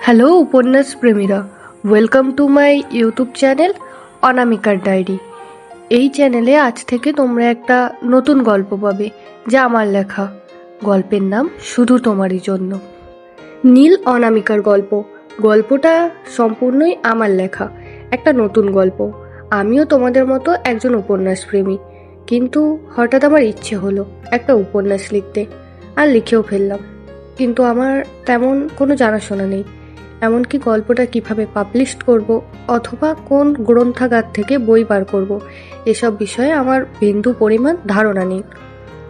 Hello উপন্যাস প্রেমীরা, welcome to my YouTube channel অনামিকার ডায়েরি। এই চ্যানেলে আজ থেকে তোমরা একটা নতুন গল্প পাবে, যা আমার লেখা। গল্পের নাম শুধু তোমারই জন্য। নীল অনামিকার গল্প। গল্পটা সম্পূর্ণই আমার লেখা, একটা নতুন গল্প। আমিও তোমাদের মতো একজন উপন্যাস প্রেমী, কিন্তু হঠাৎ আমার ইচ্ছে হলো একটা উপন্যাস লিখতে, আর লিখেও ফেললাম। কিন্তু আমার তেমন কোনো জানাশোনা নেই, এমনকি গল্পটা কিভাবে পাবলিশ করব অথবা কোন গ্রন্থাগার থেকে বই বার করব, এসব বিষয়ে আমার বিন্দু পরিমাণ ধারণা নেই।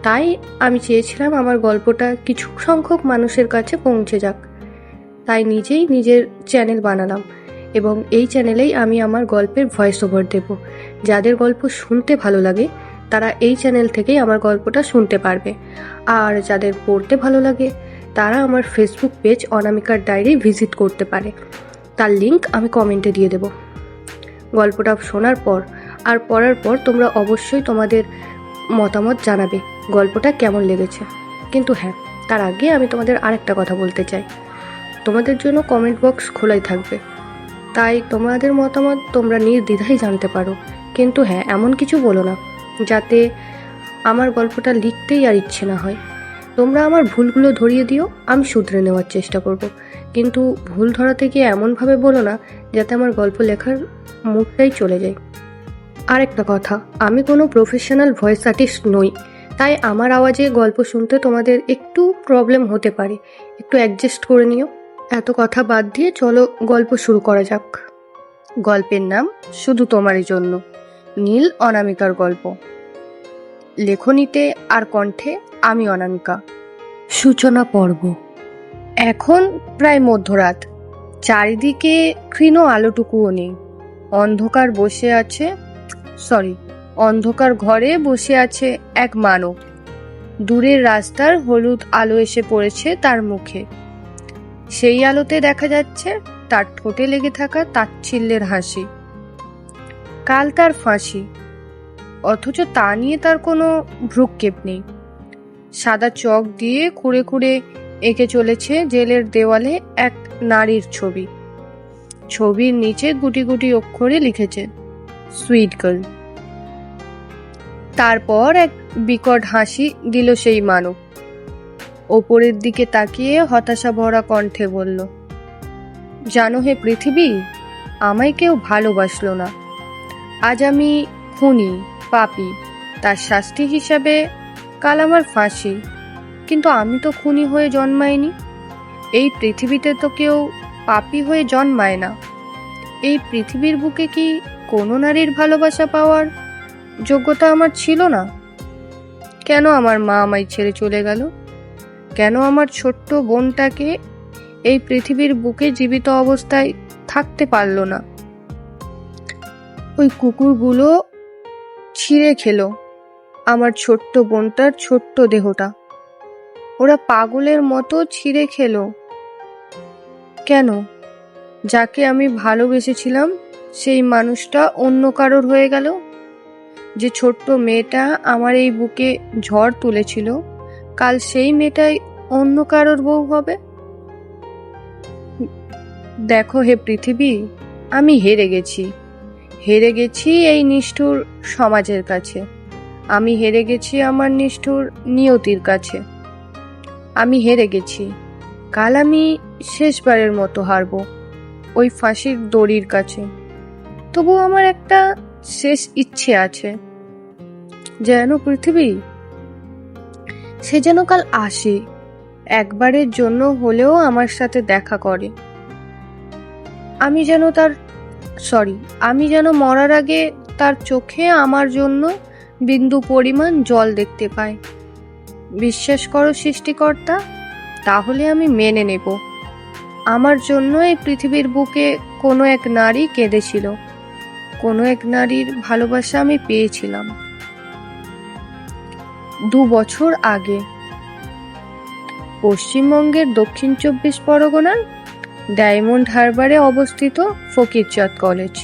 তাই আমি চেয়েছিলাম আমার গল্পটা কিছু সংখ্যক মানুষের কাছে পৌঁছে যাক। তাই নিজেই নিজের চ্যানেল বানালাম, এবং এই চ্যানেলেই আমি আমার গল্পের ভয়েস ওভার দেব। যাদের গল্প শুনতে ভালো লাগে তারা এই চ্যানেল থেকেই আমার গল্পটা শুনতে পারবে, আর যাদের পড়তে ভালো লাগে তারা আমার ফেসবুক পেজ অনামিকার ডায়েরি ভিজিট করতে পারে। তার লিংক আমি কমেন্টে দিয়ে দেব। গল্পটা শোনার পর আর পড়ার পর তোমরা অবশ্যই তোমাদের মতামত জানাবে গল্পটা কেমন লেগেছে। কিন্তু হ্যাঁ, তার আগে আমি তোমাদের আরেকটা কথা বলতে চাই। তোমাদের জন্য কমেন্ট বক্স খোলাই থাকবে, তাই তোমাদের মতামত তোমরা নির্দ্বিধায় জানতে পারো। কিন্তু হ্যাঁ, এমন কিছু বলো না যাতে আমার গল্পটা লিখতেই আর ইচ্ছে না হয়। তোমরা আমার ভুলগুলো ধরিয়ে দিও, আমি শুধরে নেওয়ার চেষ্টা করব। কিন্তু ভুল ধরাতে গিয়ে এমনভাবে বলো না যাতে আমার গল্প লেখার মুডটাই চলে যায়। আর একটা কথা, আমি কোনো প্রফেশনাল ভয়েস আর্টিস্ট নই, তাই আমার আওয়াজে গল্প শুনতে তোমাদের একটু প্রবলেম হতে পারে, একটু অ্যাডজাস্ট করে নিও। এত কথা বাদ দিয়ে চলো গল্প শুরু করা যাক। গল্পের নাম শুধু তোমারই জন্য, নীল অনামিকার গল্প। লেখনীতে আর কণ্ঠে আমি অনামিকা। সূচনা পর্ব। এখন প্রায় মধ্যরাত, চারিদিকে ক্ষীণ আলোটুকুও নেই। অন্ধকার ঘরে বসে আছে এক মানব। দূরের রাস্তার হলুদ আলো এসে পড়েছে তার মুখে। সেই আলোতে দেখা যাচ্ছে তার ঠোঁটে লেগে থাকা তাচ্ছিল্যের হাসি। কাল তার ফাঁসি, অথচ তা নিয়ে তার কোনো ভ্রুক্ষেপ নেই। সাদা চক দিয়ে খুঁড়ে খুঁড়ে এঁকে চলেছে জেলের দেওয়ালে এক নারীর ছবি। ছবির নিচে গুটি গুটি অক্ষরে লিখেছে সুইট গার্ল। তারপর এক বিকট হাসি দিল সেই মানব। ওপরের দিকে তাকিয়ে হতাশা ভরা কণ্ঠে বলল, জানো হে পৃথিবী, আমায় কেউ ভালোবাসলো না। আজ আমি খুনি, পাপী, তার শাস্তি হিসাবে কাল আমার ফাঁসি। কিন্তু আমি তো খুনি হয়ে জন্মাইনি। এই পৃথিবীতে তো কেউ পাপী হয়ে জন্মায় না। এই পৃথিবীর বুকে কি কোনো নারীর ভালোবাসা পাওয়ার যোগ্যতা আমার ছিল না? কেন আমার মা আমায় ছেড়ে চলে গেল? কেন আমার ছোট্ট বোনটাকে এই পৃথিবীর বুকে জীবিত অবস্থায় থাকতে পারল না? ওই কুকুরগুলো ছিঁড়ে খেলো আমার ছোট্ট বোনটার ছোট্ট দেহটা। ওরা পাগলের মতো ছিঁড়ে খেলো। কেন? যাকে আমি ভালোবেসেছিলাম সেই মানুষটা অন্য কারোর হয়ে গেল। যে ছোট্ট মেয়েটা আমার এই বুকে ঝড় তুলেছিল, কাল সেই মেয়েটাই অন্য কারোর বউ হবে। দেখো হে পৃথিবী, আমি হেরে গেছি এই নিষ্ঠুর সমাজের কাছে। আমি হেরে গেছি আমার নিষ্ঠুর নিয়তির কাছে। আমি হেরে গেছি। কাল আমি শেষবারের মতো হারবো ওই ফাঁসির দড়ির কাছে। তবু আমার একটা শেষ ইচ্ছে আছে, যেন পৃথিবী, সে যেন কাল আসে, একবারের জন্য হলেও আমার সাথে দেখা করে। আমি যেন মরার আগে তার চোখে আমার জন্য বিন্দু পরিমাণ জল দেখতে পাই। বিশ্বাস করো সৃষ্টিকর্তা, তাহলে আমি মেনে নেব আমার জন্য এই পৃথিবীর বুকে কোনো এক নারী কেঁদেছিল, কোনো এক নারীর ভালোবাসা আমি পেয়েছিলাম। 2 বছর আগে পশ্চিমবঙ্গের দক্ষিণ 24 পরগনার ডায়মন্ড হারবারে অবস্থিত ফকিরচাঁদ কলেজ।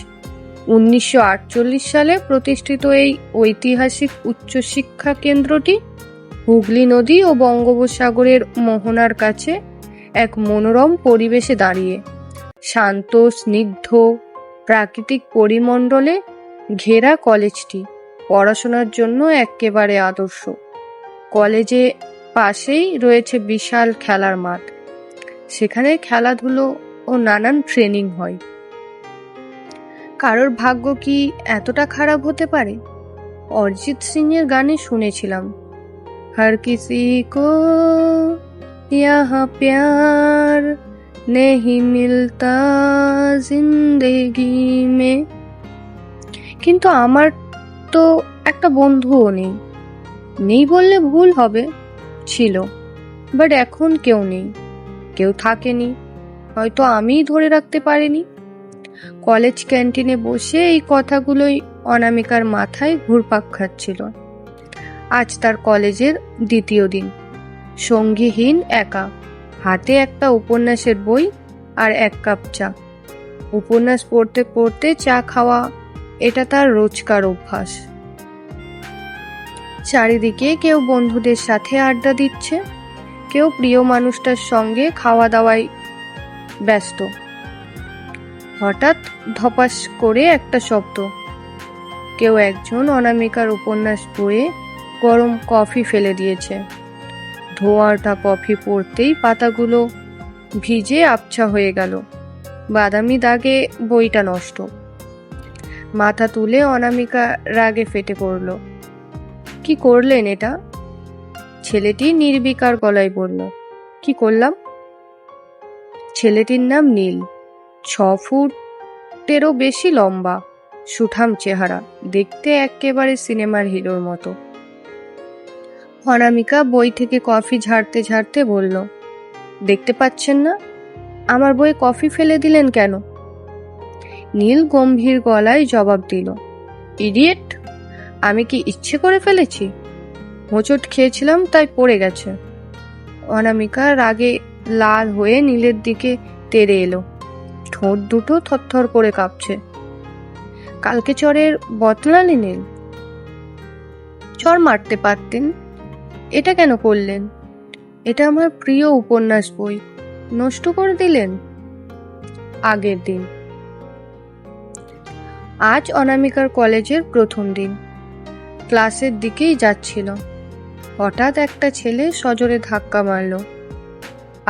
1948 সালে প্রতিষ্ঠিত এই ঐতিহাসিক উচ্চশিক্ষা কেন্দ্রটি হুগলি নদী ও বঙ্গোপসাগরের মোহনার কাছে এক মনোরম পরিবেশে দাঁড়িয়ে। শান্ত স্নিগ্ধ প্রাকৃতিক পরিমণ্ডলে ঘেরা কলেজটি পড়াশোনার জন্য একেবারে আদর্শ। কলেজে পাশেই রয়েছে বিশাল খেলার মাঠ, সেখানে খেলাধুলো ও নানান ট্রেনিং হয়। কারোর ভাগ্য কি এতটা খারাপ হতে পারে? অরিজিৎ সিং এর গানে শুনেছিলাম, হর কিসি কো यहाँ प्यार नहीं मिलता जिंदगी में। কিন্তু আমার তো একটা বন্ধুও নেই বললে ভুল হবে, ছিল, বাট এখন কেউ নেই, কেউ থাকেনি, হয়তো আমিই ধরে রাখতে পারিনি। কলেজ ক্যান্টিনে বসে এই কথাগুলোই অনামিকার মাথায় ঘুরপাক খাচ্ছিল। আজ তার কলেজের দ্বিতীয় দিন, সঙ্গীহীন, একা, হাতে একটা উপন্যাসের বই আর এক কাপ চা। উপন্যাস পড়তে পড়তে চা খাওয়া, এটা তার রোজকার অভ্যাস। চারিদিকে কেউ বন্ধুদের সাথে আড্ডা দিচ্ছে, কেউ প্রিয় মানুষটার সঙ্গে খাওয়া দাওয়ায় ব্যস্ত। হঠাৎ ধপাস করে একটা শব্দ, কেউ একজন অনামিকার উপন্যাস বইয়ে গরম কফি ফেলে দিয়েছে। ধোঁয়াটা কফি পড়তেই পাতাগুলো ভিজে আবছা হয়ে গেল, বাদামি দাগে বইটা নষ্ট। মাথা তুলে অনামিকা রাগে ফেটে পড়ল। কি করলেন এটা? ছেলেটি নির্বিকার গলায় বলল, কি করলাম? ছেলেটির নাম নীল, 6 ফুটেরও বেশি লম্বা, সুঠাম চেহারা, দেখতে একেবারে সিনেমার হিরোর মতো। অনামিকা বই থেকে কফি ঝাড়তে ঝাড়তে বলল, দেখতে পাচ্ছেন না? আমার বইয়ে কফি ফেলে দিলেন কেন? নীল গম্ভীর গলায় জবাব দিল, ইডিয়েট, আমি কি ইচ্ছে করে ফেলেছি? হোঁচট খেয়েছিলাম তাই পড়ে গেছে। অনামিকা রাগে লাল হয়ে নীলের দিকে তেড়ে এলো, ঠোঁট দুটো থরথর করে কাঁপছে। কালকে চরের বদলালি নীল? চর মারতে পারতেন, এটা কেন করলেন? এটা আমার প্রিয় উপন্যাস বই, নষ্ট করে দিলেন। আগের দিন। আজ অনামিকার কলেজের প্রথম দিন, ক্লাসের দিকেই যাচ্ছিল, হঠাৎ একটা ছেলে সজোরে ধাক্কা মারল।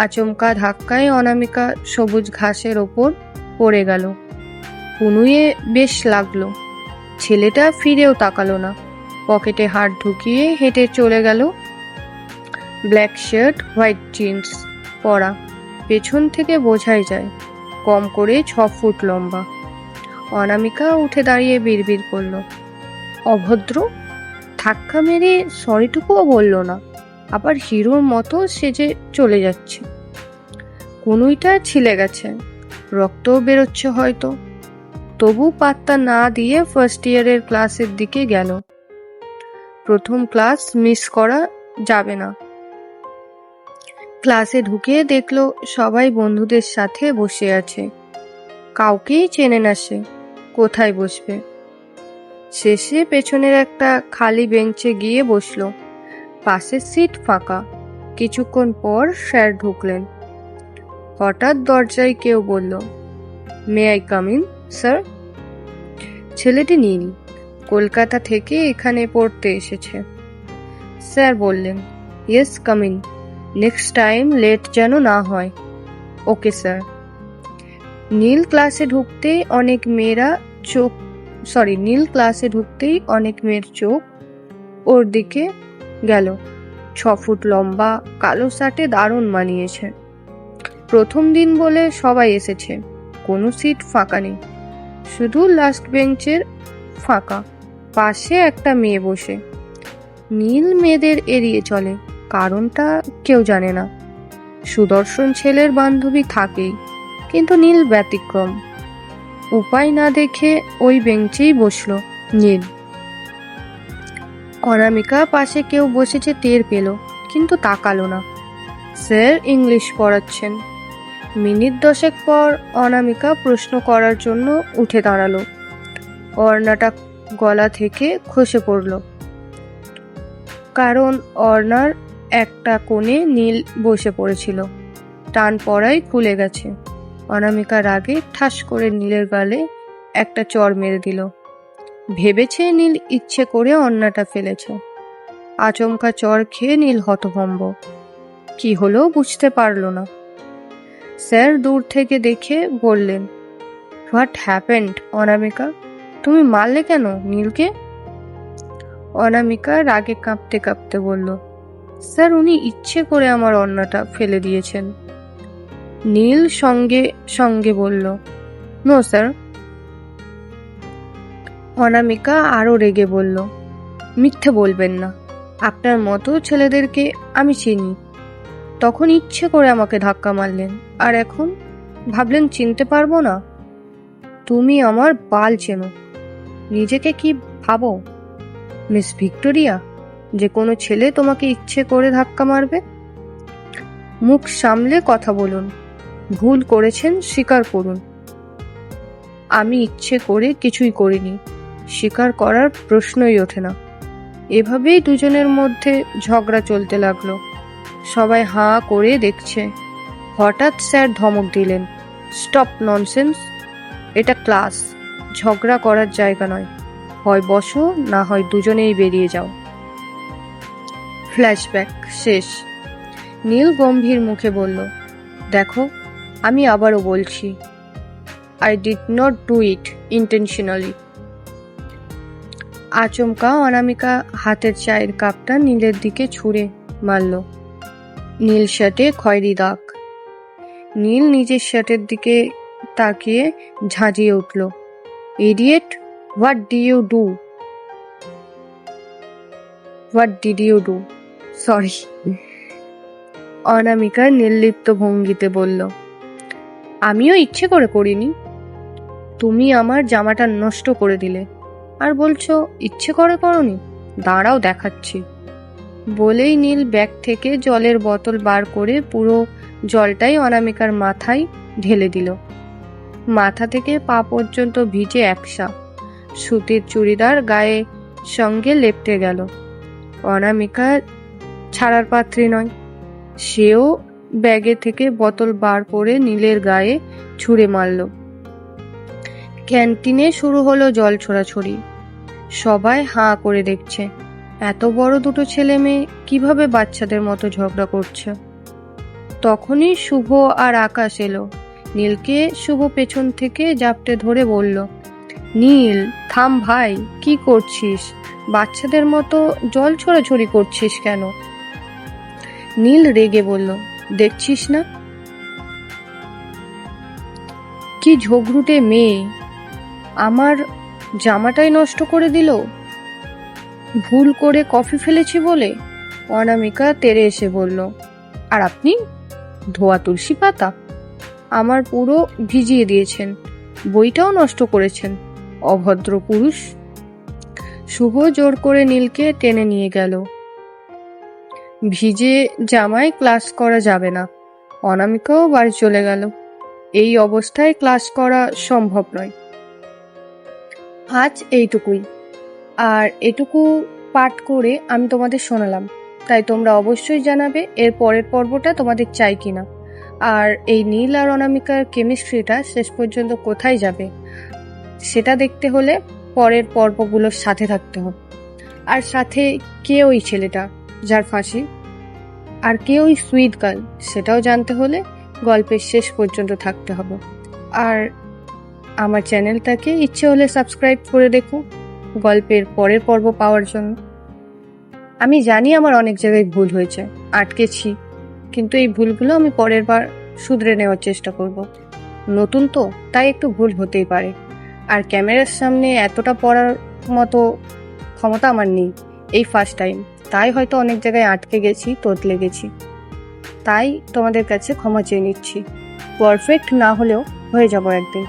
আচমকা ধাক্কায় অনামিকা সবুজ ঘাসের ওপর পড়ে গেল। পুনুয়ে বেশ লাগলো। ছেলেটা ফিরেও তাকালো না, পকেটে হাত ঢুকিয়ে হেঁটে চলে গেল। ব্ল্যাক শার্ট, হোয়াইট জিন্স পরা, পেছন থেকে বোঝাই যায় কম করে 6 ফুট লম্বা। অনামিকা উঠে দাঁড়িয়ে বিড়বিড় করল, অভদ্র, ধাক্কা মেরে সরিটুকুও বলল না, আবার হিরোর মতো সেজে চলে যাচ্ছে। কনুইটা ছিলে গেছে, রক্তও বেরোচ্ছে হয়তো। তবু পাত্তা না দিয়ে ফার্স্ট ইয়ারের ক্লাসের দিকে গেল। প্রথম ক্লাস মিস করা যাবে না। ক্লাসে ঢুকে দেখলো সবাই বন্ধুদের সাথে বসে আছে, কাউকেই চেনে না সে, কোথায় বসবে। শেষে পেছনের একটা খালি বেঞ্চে গিয়ে বসলো, পাশের সিট ফাঁকা। কিছুক্ষণ পর স্যার ঢুকলেন। হঠাৎ দরজায় কেউ বলল, may I come in sir? ছেলেটি নীল, কলকাতা থেকে এখানে পড়তে এসেছে। স্যার বললেন, yes come in, next time late যেন না হয়। Okay sir. নীল ক্লাসে ঢুকতেই অনেক মেয়ের চোখ ওর দিকে গেল। 6 ফুট লম্বা, কালো শার্টে দারুণ মানিয়েছে। প্রথম দিন বলে সবাই এসেছে, কোনো সিট ফাঁকা নেই, শুধু লাস্ট বেঞ্চের ফাঁকা, পাশে একটা মেয়ে বসে। নীল মেয়েদের এড়িয়ে চলে, কারণটা কেউ জানে না। সুদর্শন ছেলের বান্ধবী থাকেই, কিন্তু নীল ব্যতিক্রম। উপায় না দেখে ওই বেঞ্চেই বসলো নীল। অনামিকা পাশে কেউ বসেছে টের পেল, কিন্তু তাকালো না। স্যার ইংলিশ পড়াচ্ছেন। মিনিট 10 পর অনামিকা প্রশ্ন করার জন্য উঠে দাঁড়ালো। ওড়নাটা গলা থেকে খসে পড়ল, কারণ ওড়নার একটা কোণে নীল বসে পড়েছিল, টান পড়ায় খুলে গেছে। অনামিকা রাগে ঠাস করে নীলের গালে একটা চড় মেরে দিল। ভেবেছে নীল ইচ্ছে করে অন্যটা ফেলেছে। আচমকা চড় খেয়ে নীল হতভম্ব। কি হলো বুঝতে পারল না। স্যার দূর থেকে দেখে বললেন, হোয়াট হ্যাপেন্ড অনামিকা? তুমি মারলে কেন নীলকে? অনামিকা রাগে কাঁপতে কাঁপতে বলল, স্যার উনি ইচ্ছে করে আমার অন্যটা ফেলে দিয়েছেন। নীল সঙ্গে সঙ্গে বলল, নো স্যার। অনামিকা আরো রেগে বলল, মিথ্যে বলবেন না, আপনার মতো ছেলেদেরকে আমি চিনি। তখন ইচ্ছে করে আমাকে ধাক্কা মারলেন, আর এখন ভাবলেন চিনতে পারবো না? তুমি আমার বাল চেনো। নিজেকে কি ভাবো, মিস ভিক্টোরিয়া, যে কোনো ছেলে তোমাকে ইচ্ছে করে ধাক্কা মারবে? মুখ সামলে কথা বলুন, ভুল করেছেন স্বীকার করুন। আমি ইচ্ছে করে কিছুই করিনি, স্বীকার করার প্রশ্নই ওঠে না। এভাবেই দুজনের মধ্যে ঝগড়া চলতে লাগলো। সবাই হাঁ করে দেখছে। হঠাৎ স্যার ধমক দিলেন, স্টপ ননসেন্স, এটা ক্লাস, ঝগড়া করার জায়গা নয়। হয় বসো, না হয় দুজনেই বেরিয়ে যাও। ফ্ল্যাশব্যাক শেষ। নীল গম্ভীর মুখে বলল, দেখো আমি আবারও বলছি, I did not do it intentionally. আচমকা অনামিকা হাতের চায়ের কাপটা নীলের দিকে ছুঁড়ে মারল। নীল শার্টে খয়েরি দাগ। নীল নিজের শার্টের দিকে তাকিয়ে ঝাঁঝিয়ে উঠল, idiot, what do you do? What did you do? Sorry. Anamika নির্লিপ্ত ভঙ্গিতে বলল, আমিও ইচ্ছে করে করিনি। তুমি আমার জামাটা নষ্ট করে দিলে, আর বলছো ইচ্ছে করে করনি? দাঁড়াও দেখাচ্ছি। বলেই নীল ব্যাগ থেকে জলের বোতল বার করে পুরো জলটাই অনামিকার মাথায় ঢেলে দিল। মাথা থেকে পা পর্যন্ত ভিজে একসা। সুতির চুড়িদার গায়ে সঙ্গে লেপটে গেল। অনামিকা ছাড়ার পাত্রী নয়। সেও ব্যাগে থেকে বোতল বার করে নীলের গায়ে ছুঁড়ে মারল। ক্যান্টিনে শুরু হলো জল ছোড়াছড়ি। সবাই হাঁ করে দেখছে, এত বড় দুটো ছেলে মেয়ে কিভাবে বাচ্চাদের মতো ঝগড়া করছে। তখনই শুভ আর আকাশ এলো। নীলকে শুভ পেছন থেকে জাপটে ধরে বলল, নীল থাম ভাই, কি করছিস? বাচ্চাদের মতো জল ছোড়াছড়ি করছিস কেন? নীল রেগে বলল, দেখছিস না কি ঝগড়ুটে মেয়ে, আমার জামাটাই নষ্ট করে দিল ভুল করে কফি ফেলেছি বলে। অনামিকা তেড়ে এসে বলল, আর আপনি ধোয়া তুলসী পাতা আমার পুরো ভিজিয়ে দিয়েছেন, বইটাও নষ্ট করেছেন, অভদ্র পুরুষ। শুভ জোর করে নীলকে টেনে নিয়ে গেল। ভিজে জামায় ক্লাস করা যাবে না। অনামিকাও বাড়ি চলে গেল। এই অবস্থায় ক্লাস করা সম্ভব নয়। আজ এইটুকুই, আর এটুকু পাঠ করে আমি তোমাদের শোনালাম, তাই তোমরা অবশ্যই জানাবে এর পরের পর্বটা তোমাদের চাই কিনা। আর এই নীল আর অনামিকার কেমিস্ট্রিটা শেষ পর্যন্ত কোথায় যাবে সেটা দেখতে হলে পরের পর্বগুলোর সাথে থাকতে হবে। আর সাথে কে ওই ছেলেটা যার ফাঁসি, আর কে ওই সুইট গার্ল সেটাও জানতে হলে গল্পের শেষ পর্যন্ত থাকতে হবে। আর আমার চ্যানেলটাকে ইচ্ছে হলে সাবস্ক্রাইব করে দেখো গল্পের পরের পর্ব পাওয়ার জন্য। আমি জানি আমার অনেক জায়গায় ভুল হয়েছে, আটকেছি, কিন্তু এই ভুলগুলো আমি পরের বার শুধরে নেওয়ার চেষ্টা করব। নতুন তো, তাই একটু ভুল হতেই পারে। আর ক্যামেরার সামনে এতটা পড়ার মতো ক্ষমতা আমার নেই, এই ফার্স্ট টাইম, তাই হয়তো অনেক জায়গায় আটকে গেছি, তোতলে গেছি। তাই তোমাদের কাছে ক্ষমা চেয়ে নিচ্ছি। পারফেক্ট না হলেও হয়ে যাবো একদিন।